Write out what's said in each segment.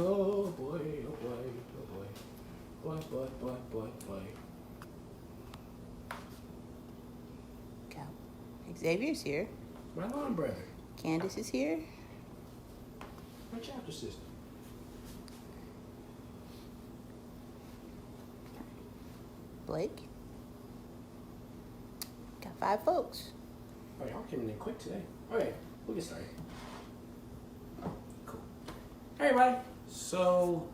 Oh boy, oh boy, oh boy. Boy. Go. Xavier's here. My alarm brother. Candace is here. My chapter sister. Blake. Got 5 folks. Oh, y'all came in quick today. Okay, we'll get started. Cool. Hey, everybody. So,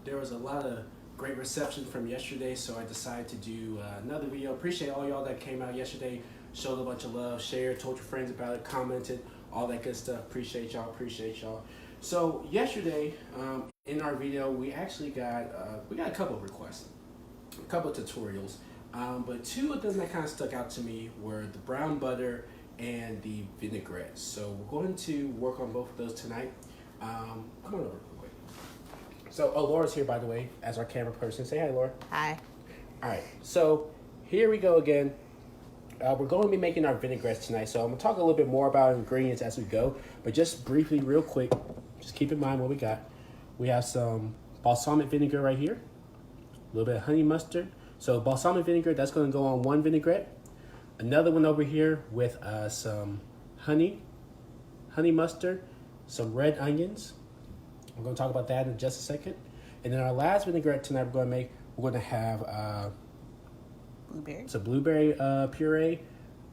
there was a lot of great reception from yesterday, so I decided to do another video. Appreciate all y'all that came out yesterday, showed a bunch of love, shared, told your friends about it, commented, all that good stuff. Appreciate y'all. So, yesterday, in our video, we actually got a couple of requests, a couple of tutorials. But 2 of them that kind of stuck out to me were the brown butter and the vinaigrette. So we're going to work on both of those tonight. Come on over real quick. So, Laura's here, by the way, as our camera person. Say hi, Laura. Hi. All right, so here we go again. We're going to be making our vinaigrettes tonight. So I'm going to talk a little bit more about ingredients as we go. But just briefly, real quick, just keep in mind what we got. We have some balsamic vinegar right here. A little bit of honey mustard. So balsamic vinegar, that's going to go on 1 vinaigrette. Another one over here with some honey mustard, some red onions. We're going to talk about that in just a second. And then our last vinaigrette tonight we're going to have some blueberry puree,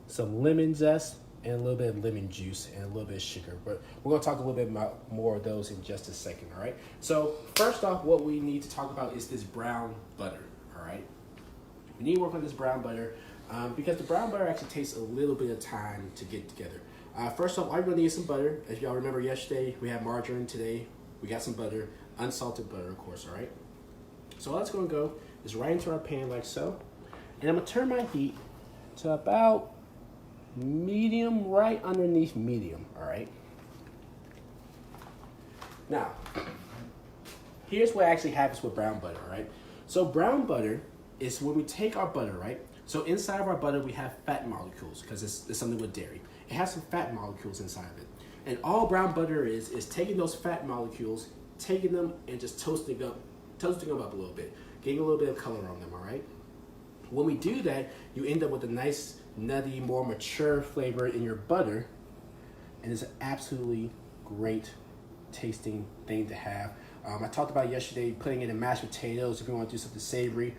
some lemon zest, and a little bit of lemon juice and a little bit of sugar. But we're going to talk a little bit about more of those in just a second, all right? So first off, what we need to talk about is this brown butter, all right? We need to work on this brown butter because the brown butter actually takes a little bit of time to get together. First off, I'm going to need some butter. If y'all remember yesterday, we had margarine. Today, we got some butter, unsalted butter, of course, all right? So all that's going to go is right into our pan like so. And I'm going to turn my heat to about medium, right underneath medium, all right? Now, here's what actually happens with brown butter, all right? So brown butter is when we take our butter, right? So inside of our butter, we have fat molecules because it's something with dairy. It has some fat molecules inside of it. And all brown butter is taking those fat molecules, taking them and just toasting them up a little bit, getting a little bit of color on them, all right? When we do that, you end up with a nice, nutty, more mature flavor in your butter. And it's an absolutely great tasting thing to have. I talked about yesterday putting it in mashed potatoes if you want to do something savory.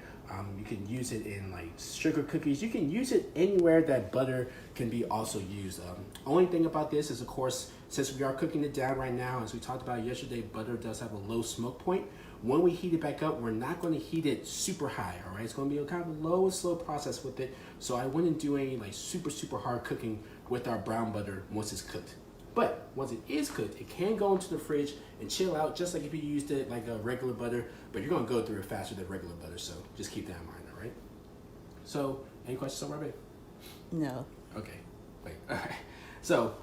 You can use it in like sugar cookies. You can use it anywhere that butter can be also used. Only thing about this is, of course, since we are cooking it down right now, as we talked about yesterday, butter does have a low smoke point. When we heat it back up, we're not going to heat it super high, all right? It's going to be a kind of a low and slow process with it. So I wouldn't do any like super hard cooking with our brown butter once it's cooked. But once it is cooked, it can go into the fridge and chill out just like if you used it like a regular butter, but you're going to go through it faster than regular butter, so just keep that in mind, all right? So, any questions so far, babe? No. Okay, wait, all right. So,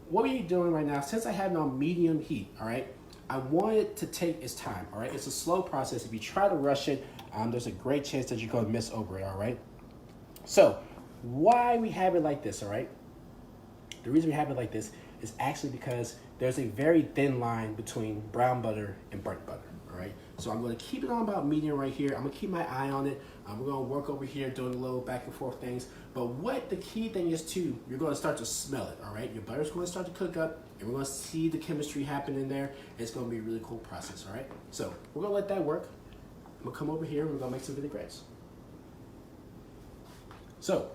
what we're doing right now, since I have it on medium heat, all right, I want it to take its time, all right? It's a slow process. If you try to rush it, there's a great chance that you're going to miss over it, all right? So, why we have it like this, all right? The reason we have it like this is actually because there's a very thin line between brown butter and burnt butter, all right? So I'm going to keep it on about medium right here. I'm going to keep my eye on it. We're going to work over here doing a little back and forth things. But what the key thing is too, you're going to start to smell it, all right? Your butter's going to start to cook up, and we're going to see the chemistry happen in there. It's going to be a really cool process, all right? So we're going to let that work. I'm going to come over here, and we're going to make some vinaigrettes. So,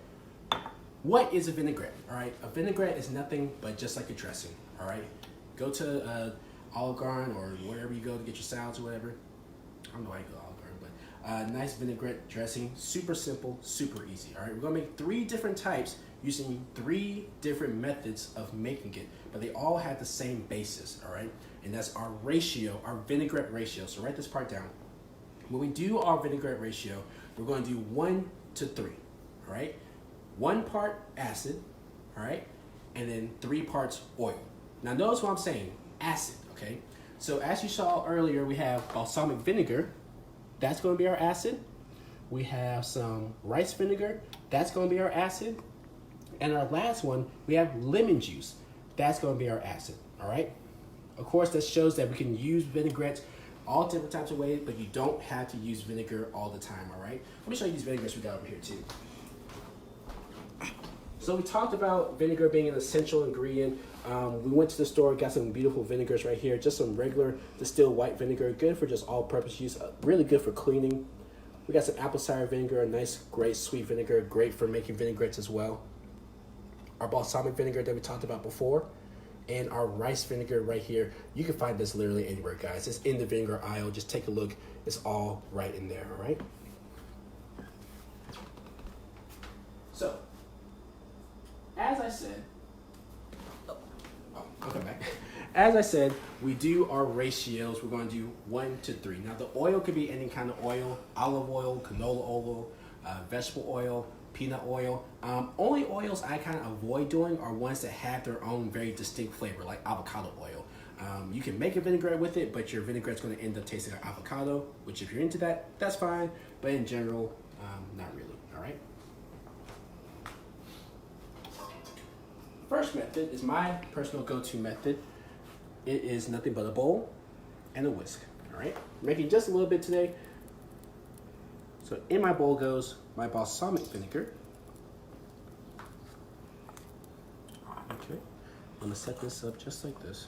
what is a vinaigrette, all right? A vinaigrette is nothing but just like a dressing, all right? Go to Olive Garden or wherever you go to get your salads or whatever. I don't know why you go to Olive Garden, but nice vinaigrette dressing, super simple, super easy, all right? We're gonna make 3 different types using 3 different methods of making it, but they all have the same basis, all right? And that's our ratio, our vinaigrette ratio. So write this part down. When we do our vinaigrette ratio, we're gonna do 1 to 3, all right? 1 part acid, all right? And then 3 parts oil. Now notice what I'm saying, acid, okay? So as you saw earlier, we have balsamic vinegar. That's gonna be our acid. We have some rice vinegar. That's gonna be our acid. And our last one, we have lemon juice. That's gonna be our acid, all right? Of course, that shows that we can use vinaigrettes all different types of ways, but you don't have to use vinegar all the time, all right? Let me show you these vinegars we got over here too. So we talked about vinegar being an essential ingredient. We went to the store, got some beautiful vinegars right here, just some regular distilled white vinegar, good for just all-purpose use, really good for cleaning. We got some apple cider vinegar, a nice, great sweet vinegar, great for making vinaigrettes as well. Our balsamic vinegar that we talked about before, and our rice vinegar right here. You can find this literally anywhere, guys. It's in the vinegar aisle. Just take a look. It's all right in there, all right? So, as I said, I'll come back. As I said, we do our ratios. We're going to do 1 to 3. Now, the oil could be any kind of oil: olive oil, canola oil, vegetable oil, peanut oil. Only oils I kind of avoid doing are ones that have their own very distinct flavor, like avocado oil. You can make a vinaigrette with it, but your vinaigrette's going to end up tasting like avocado, which if you're into that, that's fine. But in general, not really, all right? First method is my personal go-to method. It is nothing but a bowl and a whisk, all right? I'm making just a little bit today. So in my bowl goes my balsamic vinegar. Okay, I'm gonna set this up just like this.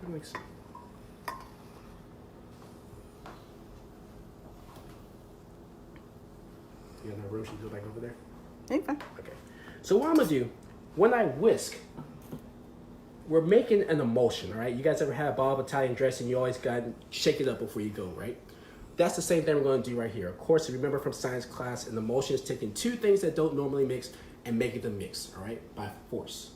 Mix it. You got enough room to go back over there? Ain't fine. Okay. So what I'm gonna do, when I whisk, we're making an emulsion, all right? You guys ever had Bob Italian dressing? You always got to shake it up before you go, right? That's the same thing we're going to do right here. Of course, if you remember from science class, an emulsion is taking two things that don't normally mix and making them mix, all right, by force.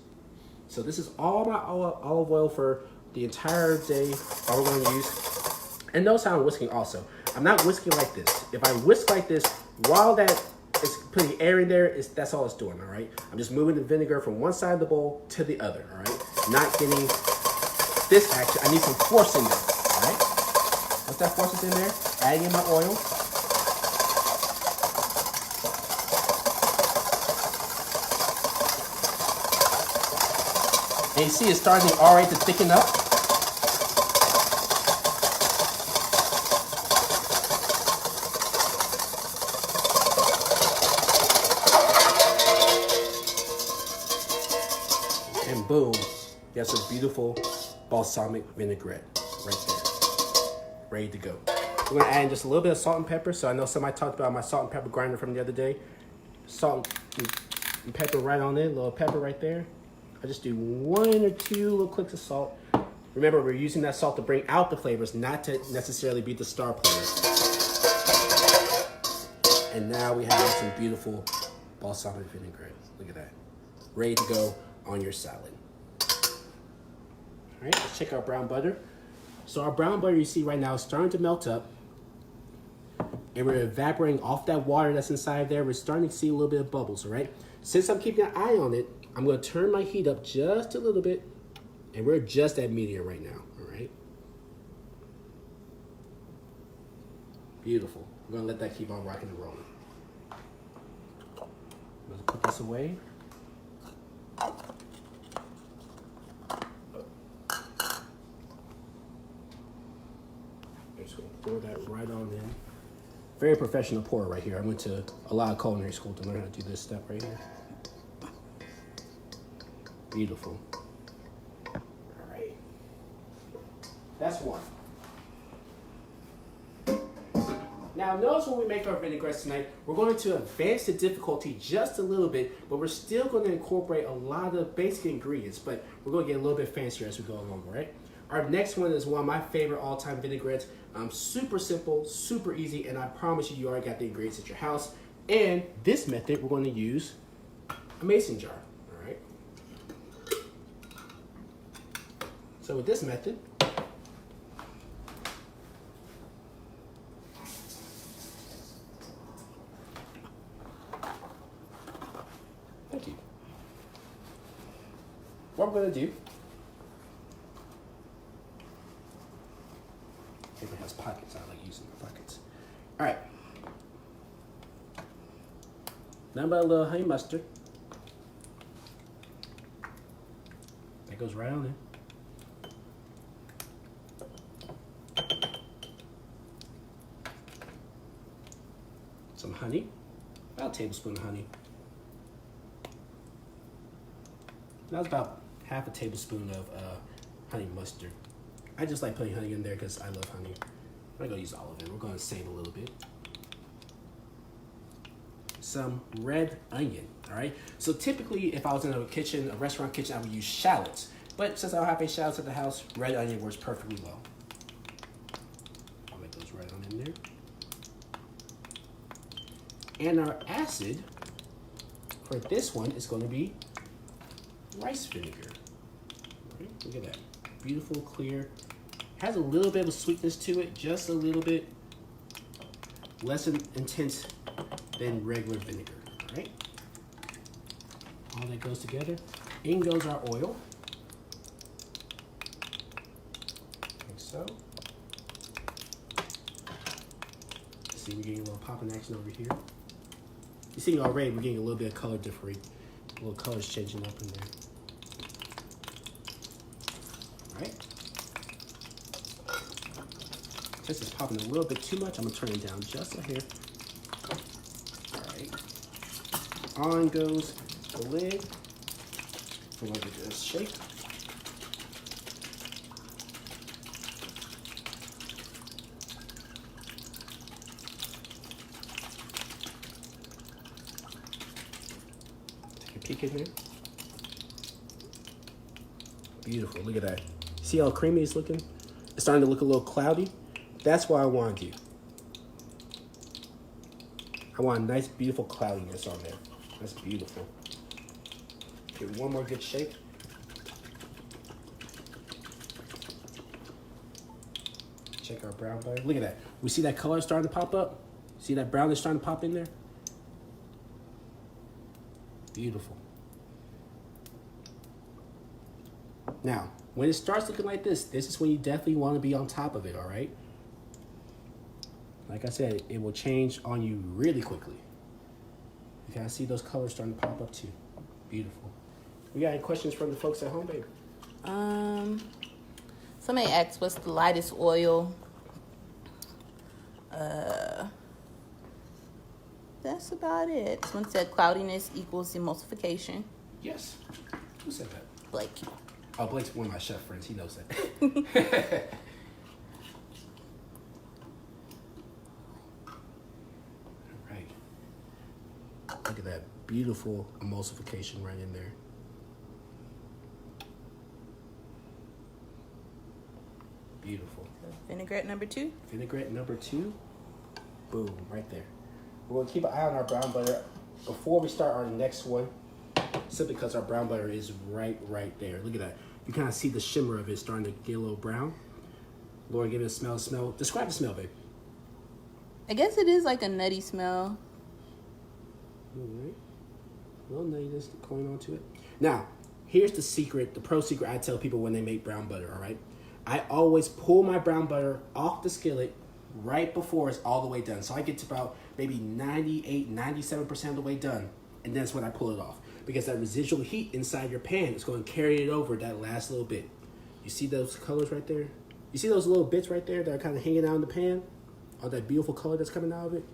So this is all my olive oil for the entire day, all we're going to use. And notice how I'm whisking also. I'm not whisking like this. If I whisk like this, while that is putting air in there, that's all it's doing, all right? I'm just moving the vinegar from one side of the bowl to the other, all right? Not getting this action. I need some force in there, all right? Once that force is in there, adding in my oil. And you see it's starting already to thicken up. And boom, that's a beautiful balsamic vinaigrette right there, ready to go. We're gonna add in just a little bit of salt and pepper. So I know somebody talked about my salt and pepper grinder from the other day. Salt and pepper right on it, a little pepper right there. I just do 1 or 2 little clicks of salt. Remember, we're using that salt to bring out the flavors, not to necessarily be the star player. And now we have some beautiful balsamic vinaigrette. Look at that, ready to go on your salad. All right, let's check our brown butter. So our brown butter you see right now is starting to melt up, and we're evaporating off that water that's inside there. We're starting to see a little bit of bubbles, all right? Since I'm keeping an eye on it, I'm gonna turn my heat up just a little bit, and we're just at medium right now, all right? Beautiful. We're gonna let that keep on rocking and rolling. Let's put this away. Just gonna pour that right on in. Very professional pour right here. I went to a lot of culinary school to learn how to do this step right here. Beautiful. All right. That's one. Now notice when we make our vinaigrettes tonight, we're going to advance the difficulty just a little bit, but we're still going to incorporate a lot of basic ingredients, but we're going to get a little bit fancier as we go along, right? Our next one is one of my favorite all-time vinaigrettes. Super simple, super easy, and I promise you, you already got the ingredients at your house. And this method, we're going to use a mason jar, all right? So with this method, thank you. What I'm going to do, if it has pockets, I like using the pockets. All right. Now about a little honey mustard. That goes right on in. some honey, about a tablespoon of honey. That was about half a tablespoon of honey mustard. I just like putting honey in there because I love honey. I'm not gonna use all of it. We're gonna save a little bit. Some red onion, all right? So typically, if I was in a kitchen, a restaurant kitchen, I would use shallots. But since I don't have any shallots at the house, red onion works perfectly well. I'll make those red onion there. And our acid for this one is going to be rice vinegar. Right, look at that. Beautiful, clear. Has a little bit of a sweetness to it, just a little bit. Less intense than regular vinegar, all right? All that goes together. In goes our oil. Like so. See, we're getting a little popping action over here. You see already we're getting a little bit of color different. A little colors changing up in there. All right. This is popping a little bit too much. I'm gonna turn it down just a hair. All right. On goes the lid. We're gonna give this a shake. Take a peek in there. Beautiful. Look at that. See how creamy it's looking? It's starting to look a little cloudy. That's what I want to do. I want a nice, beautiful cloudiness on there. That's beautiful. Give it one more good shake. Check our brown butter. Look at that. We see that color starting to pop up? See that brown is starting to pop in there? Beautiful. Now, when it starts looking like this is when you definitely want to be on top of it, all right? Like I said, it will change on you really quickly. You can see those colors starting to pop up too. Beautiful. We got any questions from the folks at home, babe? Somebody asked what's the lightest oil. That's about it. Someone said cloudiness equals emulsification. Yes. Who said that? Blake. Oh, Blake's one of my chef friends. He knows that. Look at that beautiful emulsification right in there. Beautiful. Vinaigrette number 2. Vinaigrette number 2. Boom, right there. We're gonna keep an eye on our brown butter before we start our next one, simply because our brown butter is right there. Look at that. You kind of see the shimmer of it starting to get a little brown. Laura, give it a smell. Describe the smell, babe. I guess it is like a nutty smell. All right. Well, nuttiness going on to it. Now, here's the secret, the pro secret I tell people when they make brown butter, all right? I always pull my brown butter off the skillet right before it's all the way done. So I get to about maybe 98, 97% of the way done. And that's when I pull it off. Because that residual heat inside your pan is going to carry it over that last little bit. You see those colors right there? You see those little bits right there that are kind of hanging out in the pan? All that beautiful color that's coming out of it?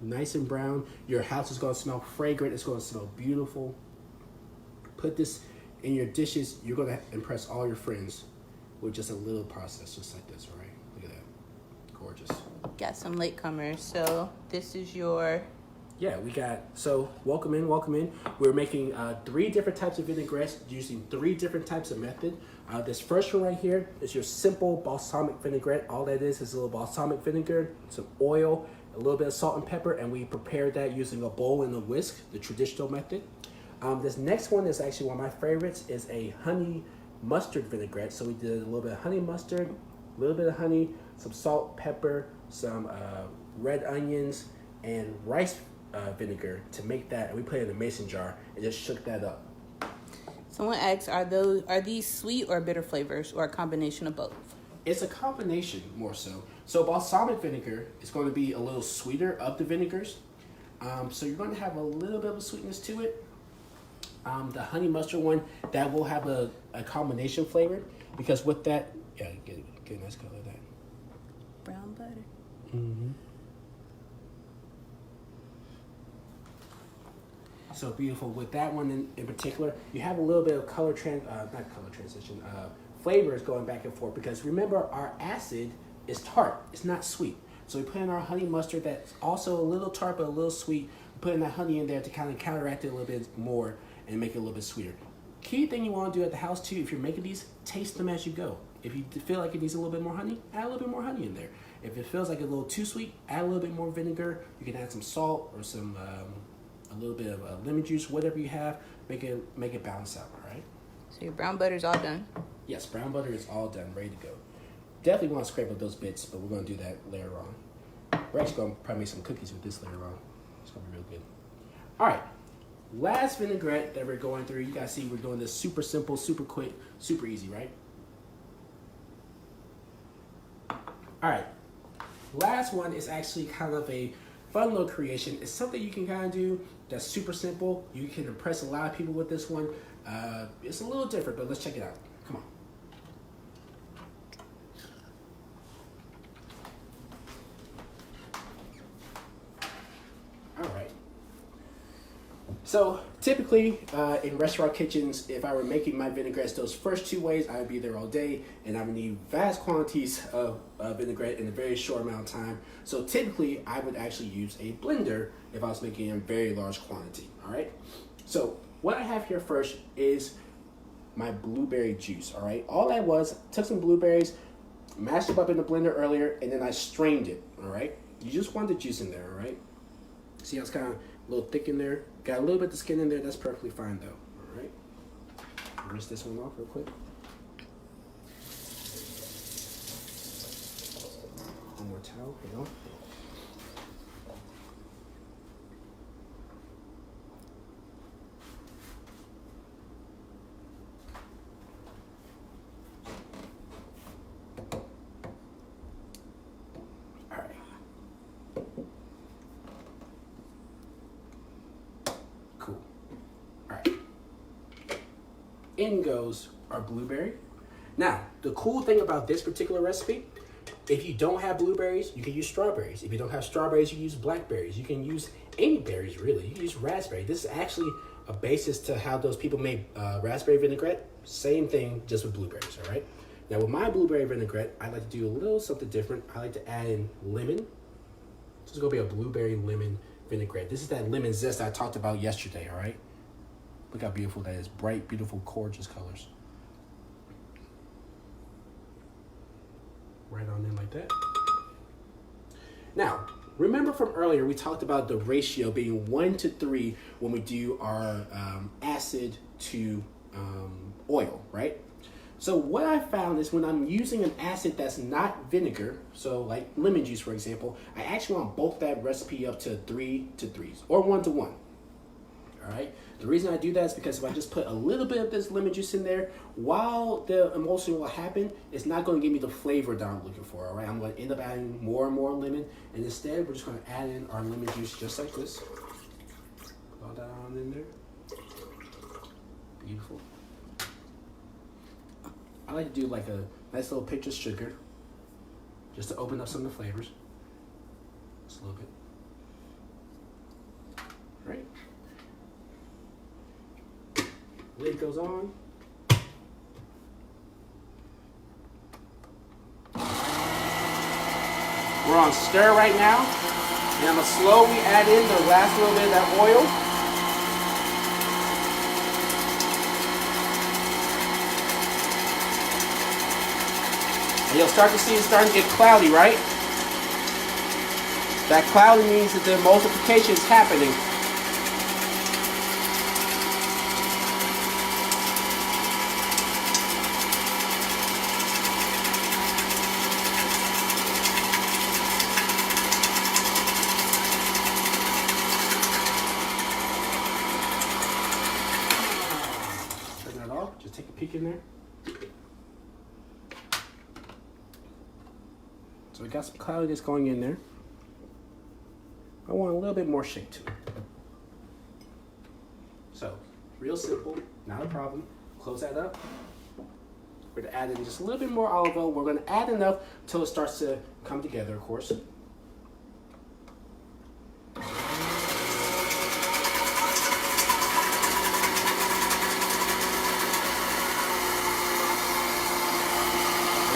Nice and brown. Your house is going to smell fragrant. It's going to smell beautiful. Put this in your dishes. You're going to impress all your friends with just a little process just like this, right? Look at that. Gorgeous. Got some latecomers. So this is your... Yeah, we got, so welcome in. We're making 3 different types of vinaigrettes using 3 different types of method. This first one right here is your simple balsamic vinaigrette. All that is a little balsamic vinegar, some oil, a little bit of salt and pepper, and we prepared that using a bowl and a whisk, the traditional method. This next one is actually one of my favorites, is a honey mustard vinaigrette. So we did a little bit of honey mustard, a little bit of honey, some salt, pepper, some red onions, and rice vinegar to make that, and we put it in a mason jar and just shook that up. Someone asks, are these sweet or bitter flavors, or a combination of both? It's a combination more so. So balsamic vinegar is going to be a little sweeter of the vinegars. So you're going to have a little bit of a sweetness to it. The honey mustard one, that will have a combination flavor, because with that, yeah, get a nice color of that. Brown butter. Mm-hmm. So beautiful. With that one in particular, you have a little bit of flavors going back and forth because remember our acid is tart. It's not sweet. So we put in our honey mustard that's also a little tart but a little sweet. We put in that honey in there to kind of counteract it a little bit more and make it a little bit sweeter. Key thing you want to do at the house too, if you're making these, taste them as you go. If you feel like it needs a little bit more honey, add a little bit more honey in there. If it feels like a little too sweet, add a little bit more vinegar. You can add some salt or some a little bit of lemon juice, whatever you have. Make it balance out. All right. So your brown butter's all done. Yes, brown butter is all done, ready to go. Definitely want to scrape up those bits, but we're going to do that later on. We're actually going to probably make some cookies with this later on. It's going to be real good. All right. Last vinaigrette that we're going through, you guys see we're doing this super simple, super quick, super easy, right? All right. Last one is actually kind of a fun little creation. It's something you can kind of do that's super simple. You can impress a lot of people with this one. It's a little different, but let's check it out. Come on. All right. So typically in restaurant kitchens, if I were making my vinaigrettes those first 2 ways, I would be there all day and I would need vast quantities of vinaigrette in a very short amount of time. So typically I would actually use a blender if I was making a very large quantity, all right? So what I have here first is my blueberry juice, all right? All that was, took some blueberries, mashed them up in the blender earlier, and then I strained it, all right? You just want the juice in there, all right? See how it's kind of a little thick in there? Got a little bit of skin in there, that's perfectly fine though, all right? Rinse this one off real quick. One more towel, here you go. In goes our blueberry. Now, the cool thing about this particular recipe, if you don't have blueberries, you can use strawberries. If you don't have strawberries, you can use blackberries. You can use any berries, really. You can use raspberry. This is actually a basis to how those people made raspberry vinaigrette. Same thing, just with blueberries, all right? Now, with my blueberry vinaigrette, I like to do a little something different. I like to add in lemon. This is going to be a blueberry lemon vinaigrette. This is that lemon zest I talked about yesterday, all right? Look how beautiful that is. Bright, beautiful, gorgeous colors. Right on in like that. Now, remember from earlier, we talked about the ratio being 1-3 when we do our acid to oil, right? So what I found is when I'm using an acid that's not vinegar, so like lemon juice, for example, I actually want to bulk that recipe up to 3-3 or 1-1. All right. The reason I do that is because if I just put a little bit of this lemon juice in there, while the emulsion will happen, it's not going to give me the flavor that I'm looking for. All right. I'm going to end up adding more and more lemon, and instead we're just going to add in our lemon juice just like this. Put all that on in there. Beautiful. I like to do like a nice little pinch of sugar, just to open up some of the flavors. Just a little bit. All right. Lid goes on. We're on stir right now. And I'm going to slowly add in the last little bit of that oil. And you'll start to see it starting to get cloudy, right? That cloudy means that the emulsification is happening. Just take a peek in there. So we got some cloudiness going in there. I want a little bit more shake to it. So, real simple, not a problem. Close that up. We're going to add in just a little bit more olive oil. We're going to add enough until it starts to come together, of course.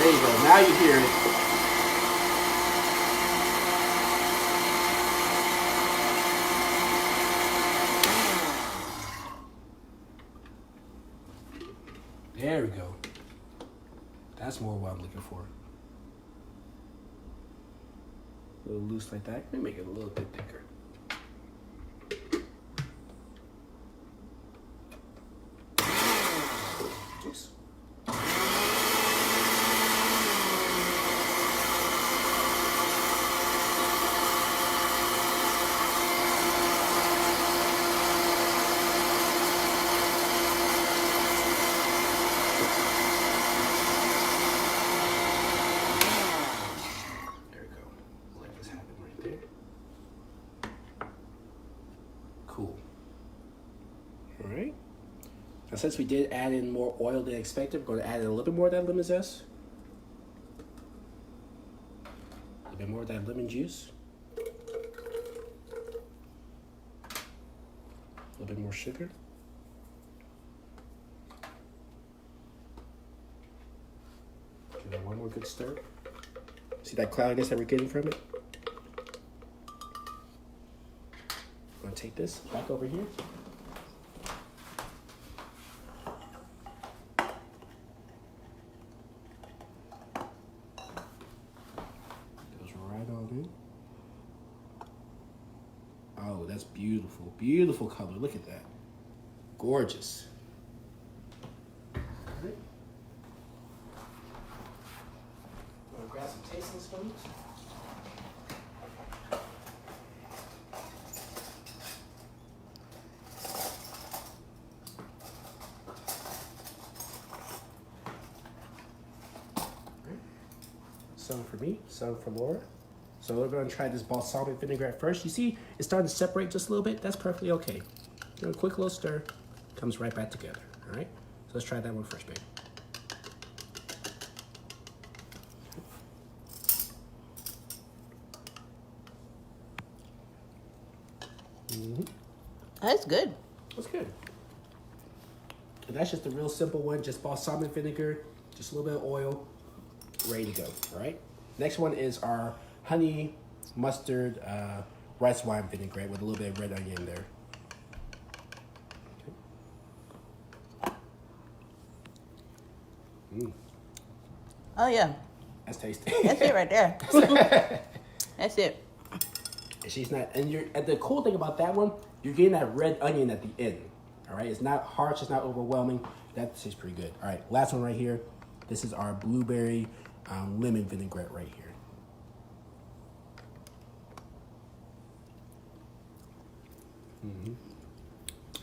There you go. Now you hear it. There we go. That's more what I'm looking for. A little loose like that. Let me make it a little bit thicker. Oops. Cool. All right. Now, since we did add in more oil than expected, we're going to add in a little bit more of that lemon zest. A little bit more of that lemon juice. A little bit more sugar. Give that one more good stir. See that cloudiness that we're getting from it? I'm going to take this back over here. Goes right on in. Oh, that's beautiful. Beautiful color. Look at that. Gorgeous. All right. I'm going to grab some tasting spoons. Some for me, some for Laura. So we're going to try this balsamic vinaigrette first. You see, it's starting to separate just a little bit. That's perfectly okay. Do a quick little stir, comes right back together. All right. So let's try that one first, babe. That's good. That's good. And that's just a real simple one. Just balsamic vinegar, just a little bit of oil, ready to go. All right. Next one is our honey mustard rice wine vinaigrette with a little bit of red onion there. Okay. Oh yeah, That's tasty. that's it right there. That's it. And she's not, and the cool thing about that one, you're getting that red onion at the end. All right, it's not harsh, it's not overwhelming. That tastes pretty good. All right, last one right here. This is our blueberry lemon vinaigrette right here.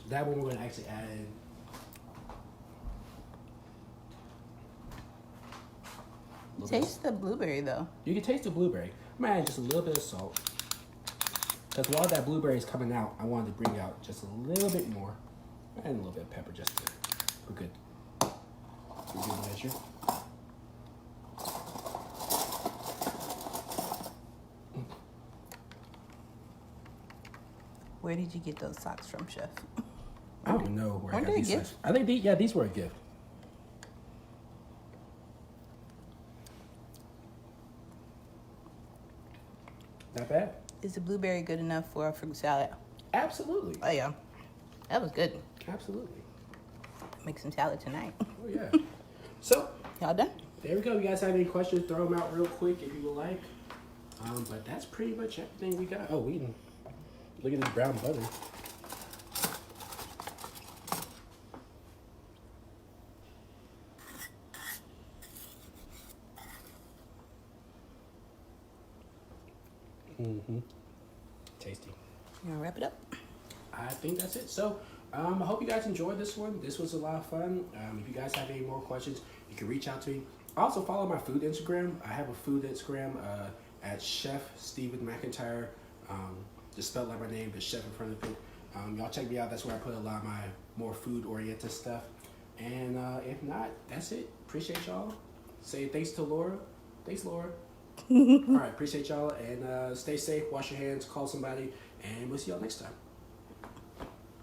That one we're gonna actually add in. Taste the blueberry though. You can taste the blueberry. I'm gonna add just a little bit of salt. Because while that blueberry is coming out, I wanted to bring out just a little bit more. And a little bit of pepper just to, for good. For good measure. Where did you get those socks from, Chef? I don't know where I Aren't got they a these. gift? I think these were a gift. Not bad. Is the blueberry good enough for a fruit salad? Absolutely. Oh yeah, that was good. Absolutely. Make some salad tonight. Oh yeah. So Y'all done? there we go. You guys have any questions? Throw them out real quick if you would like. But that's pretty much everything we got. Oh, we can look at this brown butter. Tasty. You wanna wrap it up? I think that's it. So I hope you guys enjoyed this one. This was a lot of fun. If you guys have any more questions, you can reach out to me. Also follow my food Instagram. I have a food Instagram at Chef Steven McIntyre. Just spelled like my name, but Chef in front of it. Y'all check me out. That's where I put a lot of my more food oriented stuff. And if not, that's it. Appreciate y'all. Say thanks to Laura. Thanks, Laura. All right, appreciate y'all, and stay safe, wash your hands, call somebody, and we'll see y'all next time.